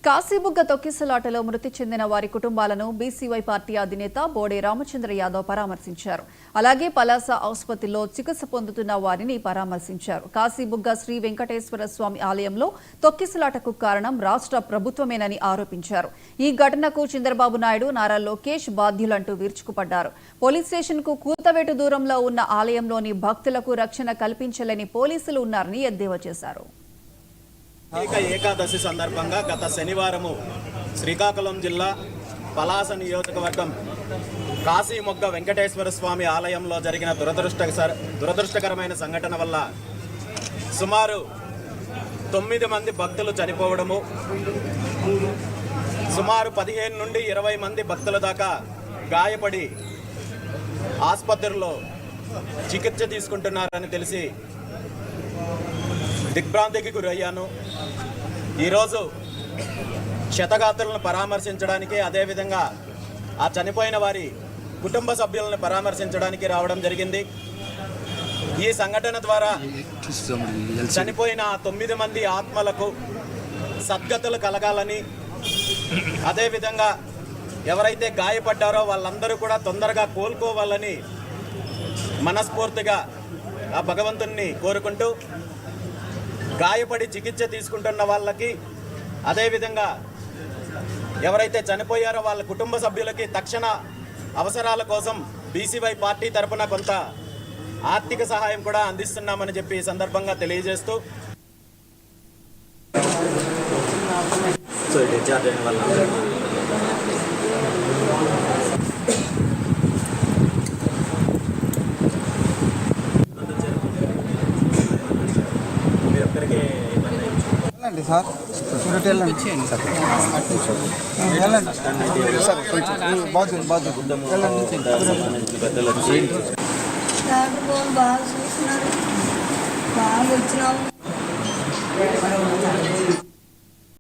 కాశీబుగ్గ తొక్కిసలాటలో మృతి చెందిన వారి కుటుంబాలను బీసీవై పార్టీ అధినేత బోడే రామచంద్ర యాదవ్ పరామర్శించారు. అలాగే పలాస ఆసుపత్రిలో చికిత్స పొందుతున్న వారిని పరామర్శించారు. కాశీబుగ్గ శ్రీ వెంకటేశ్వర స్వామి ఆలయంలో తొక్కిసలాటకు కారణం రాష్ట్ర ప్రభుత్వమేనని ఆరోపించారు. ఈ ఘటనకు చంద్రబాబు నాయుడు, నారా లోకేష్ బాధ్యులంటూ విరుచుకుపడ్డారు. పోలీస్ స్టేషన్కు కూతవేటు దూరంలో ఉన్న ఆలయంలోని భక్తులకు రక్షణ కల్పించలేని పోలీసులు ఉన్నారని ఎద్దేవా చేశారు. ఏకాదశి సందర్భంగా గత శనివారము శ్రీకాకుళం జిల్లా పలాస నియోజకవర్గం కాశీమొగ్గ వెంకటేశ్వర స్వామి ఆలయంలో జరిగిన దురదృష్టకరమైన సంఘటన వల్ల సుమారు 9 మంది భక్తులు చనిపోవడము, సుమారు 15 నుండి 20 మంది భక్తుల దాకా గాయపడి ఆసుపత్రిలో చికిత్స తీసుకుంటున్నారని తెలిసి దిగ్భ్రాంతికి గురయ్యాను. ఈరోజు క్షతగాత్రులను పరామర్శించడానికి, అదేవిధంగా ఆ చనిపోయిన వారి కుటుంబ సభ్యులను పరామర్శించడానికి రావడం జరిగింది. ఈ సంఘటన ద్వారా చనిపోయిన 9 మంది ఆత్మలకు సద్గతులు కలగాలని, అదేవిధంగా ఎవరైతే గాయపడ్డారో వాళ్ళందరూ కూడా తొందరగా కోలుకోవాలని మనస్ఫూర్తిగా ఆ భగవంతుణ్ణి కోరుకుంటూ, గాయపడి చికిత్స తీసుకుంటున్న వాళ్ళకి, అదేవిధంగా ఎవరైతే చనిపోయారో వాళ్ళ కుటుంబ సభ్యులకి తక్షణ అవసరాల కోసం బీసీవై పార్టీ తరఫున కొంత ఆర్థిక సహాయం కూడా అందిస్తున్నామని చెప్పి ఈ సందర్భంగా తెలియజేస్తూ సార్ వెళ్ళండి సార్, వెళ్ళండి సార్, బాగా బాగా బాగా చూస్తున్నారు, బాగా వచ్చినాము.